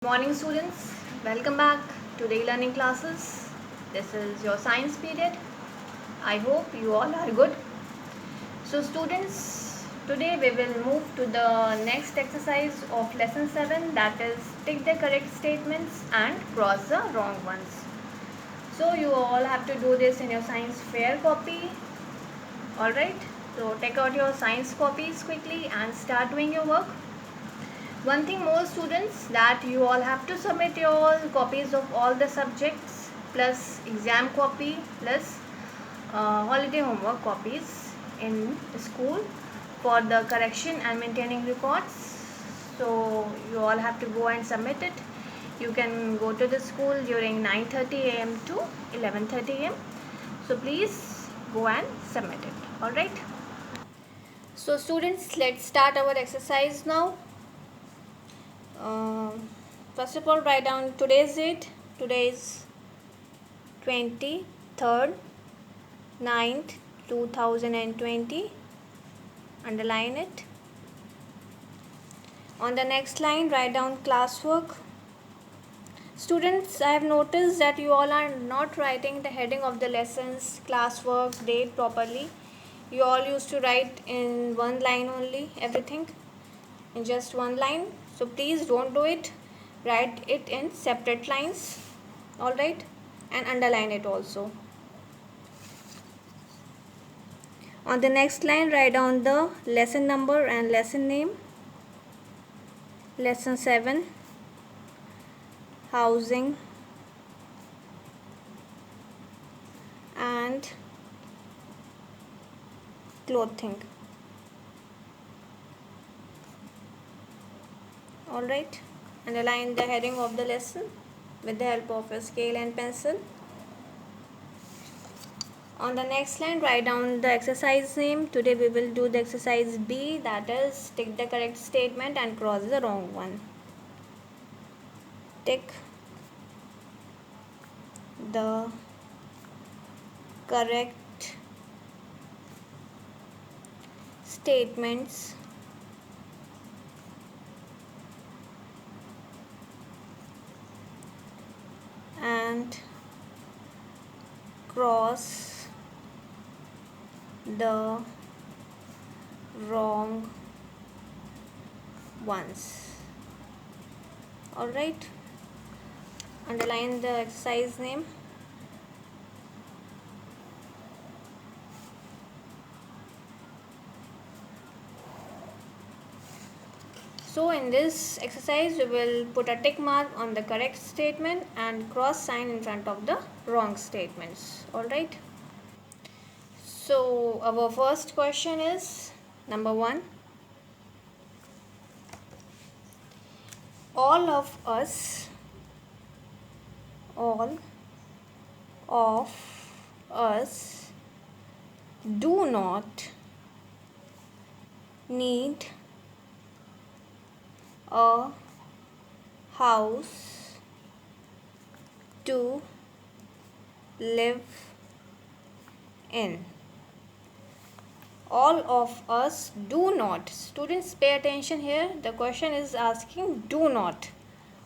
Morning students, welcome back to Day Learning Classes. This is your science period. I hope you all are good. So students, today we will move to the next exercise of lesson 7, that is tick the correct statements and cross the wrong ones. So you all have to do this in your science fair copy. Alright, so take out your science copies quickly and start doing your work. One thing more students, that you all have to submit your copies of all the subjects plus exam copy plus holiday homework copies in school for the correction and maintaining records. So you all have to go and submit it. You can go to the school during 9:30 a.m. to 11:30 a.m. So please go and submit it. Alright. So students, let's start our exercise now. First of all, write down today's date. Today is 23rd 9th 2020. Underline it. On the next line, write down classwork. Students, I have noticed that you all are not writing the heading of the lessons, classwork, date properly. You all used to write in one line only, everything in just one line. So please don't do it. Write it in separate lines. Alright, and underline it also. On the next line, write down the lesson number and lesson name. Lesson 7, housing and clothing. Alright, underline the heading of the lesson with the help of a scale and pencil. On the next line, write down the exercise name. Today we will do the exercise B, that is tick the correct statement and cross the wrong one. Tick the correct statements and cross the wrong ones. Alright, underline the exercise name. So in this exercise, we will put a tick mark on the correct statement and cross sign in front of the wrong statements. Alright. So our first question is number 1. All of us do not need a house to live in. All of us do not. Students, pay attention here. The question is asking do not.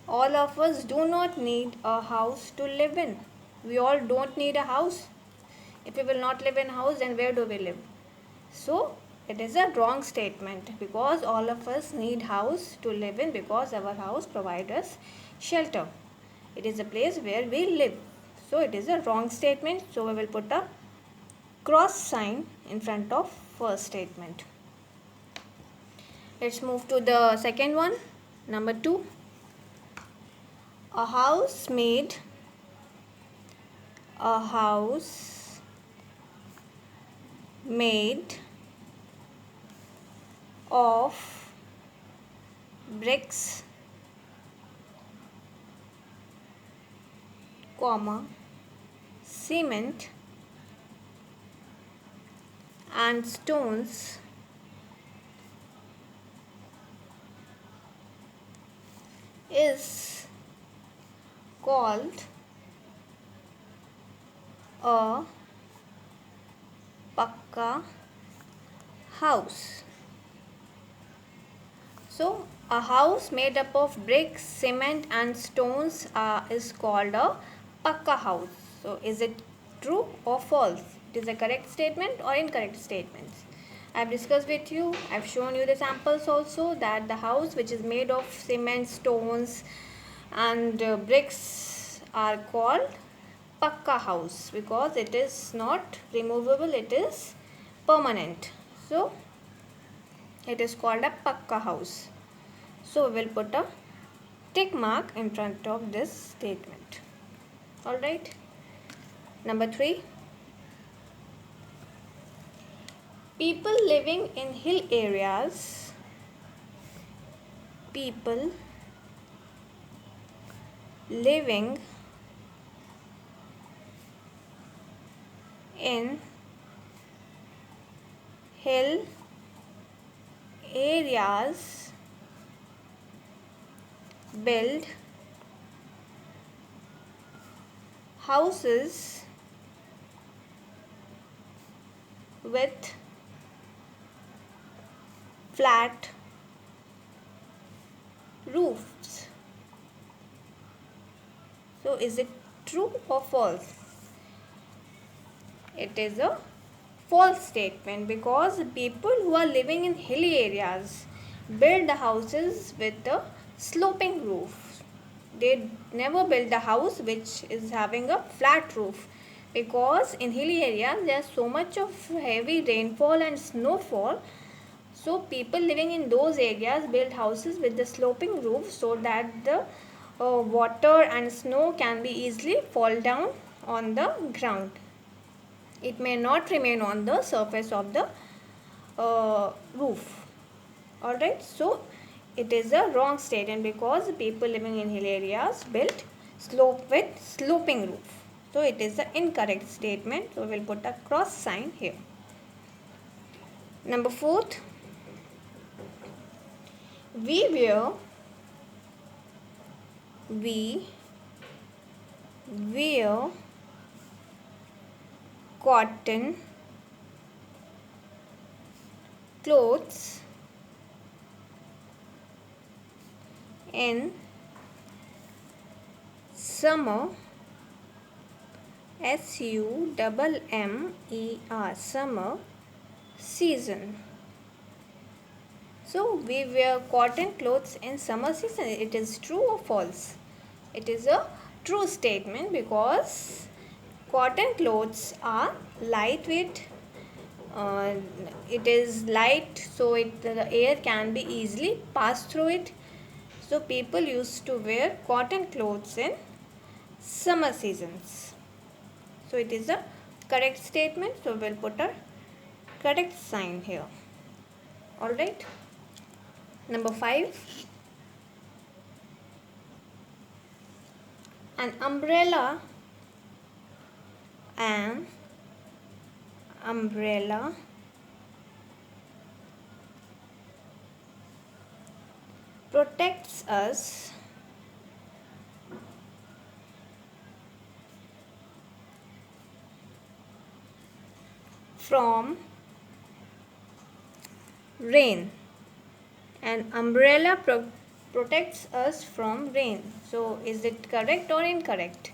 All of us do not need a house to live in. We all don't need a house. If we will not live in a house, then where do we live? So it is a wrong statement, because all of us need house to live in, because our house provides us shelter. It is a place where we live. So it is a wrong statement. So we will put a cross sign in front of first statement. Let's move to the second one. Number 2. A house made of bricks, cement and stones is called a pakka house. So A house made up of bricks, cement and stones is called a pakka house. So is it true or false? It is a correct statement or incorrect statement? I have discussed with you, I have shown you the samples also, that the house which is made of cement, stones and bricks are called pakka house because it is not removable, it is permanent. So it is called a pakka house. So we will put a tick mark in front of this statement. Alright. Number 3. People living in hill areas. People living in hill areas build houses with flat roofs. So is it true or false? It is a false statement because people who are living in hilly areas build the houses with a sloping roof. They never build a house which is having a flat roof because in hilly areas there is so much of heavy rainfall and snowfall. So people living in those areas build houses with the sloping roof so that the water and snow can be easily fall down on the ground. It may not remain on the surface of the roof. Alright, so it is a wrong statement because people living in hill areas build with sloping roof. So it is the incorrect statement. So we will put a cross sign here. Number 4. We wear cotton clothes in summer, SUMMER, summer season. So we wear cotton clothes in summer season. It is true or false? It is a true statement because cotton clothes are lightweight. It is light, so the air can be easily passed through it. So people used to wear cotton clothes in summer seasons. So it is a correct statement. So we'll put a correct sign here. Alright. Number 5. An umbrella protects us from rain. An umbrella protects us from rain. So is it correct or incorrect?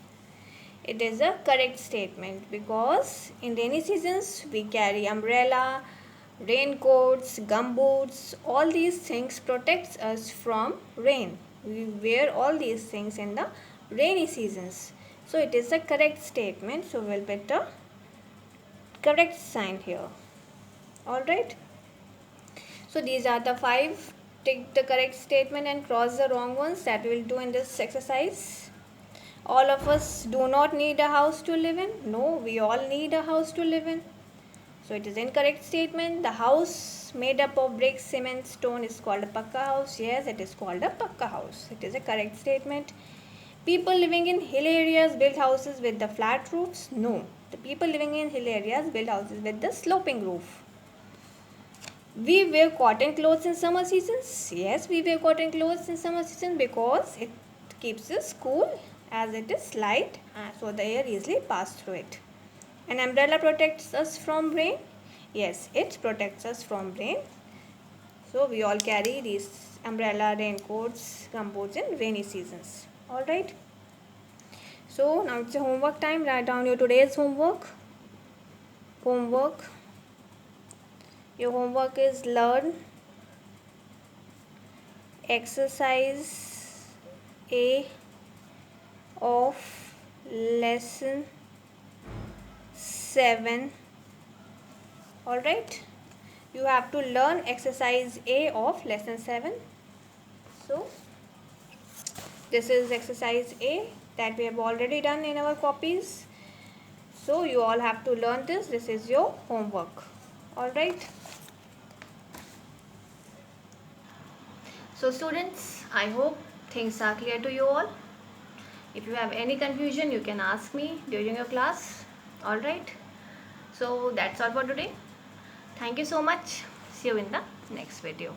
It is a correct statement because in rainy seasons we carry umbrella, raincoats, gumboots. All these things protects us from rain. We wear all these things in the rainy seasons. So it is a correct statement. So we'll put a correct sign here. Alright. So these are the 5. Take the correct statement and cross the wrong ones that we will do in this exercise. All of us do not need a house to live in. No, we all need a house to live in. So it is incorrect statement. The house made up of bricks, cement, stone is called a pakka house. Yes, it is called a pakka house. It is a correct statement. People living in hill areas build houses with the flat roofs. No, the people living in hill areas build houses with the sloping roof. We wear cotton clothes in summer seasons. Yes, we wear cotton clothes in summer season because it keeps us cool as it is light, so the air easily passes through it. An umbrella protects us from rain. Yes, it protects us from rain. So we all carry these umbrella, raincoats, gumboats in rainy seasons. Alright. So now it's a homework time. Write down your today's homework. Your homework is learn exercise A of lesson 7. Alright, you have to learn exercise A of lesson 7. So this is exercise A that we have already done in our copies. So you all have to learn this. This is your homework. Alright. So students, I hope things are clear to you all. If you have any confusion, you can ask me during your class. Alright. So that's all for today. Thank you so much. See you in the next video.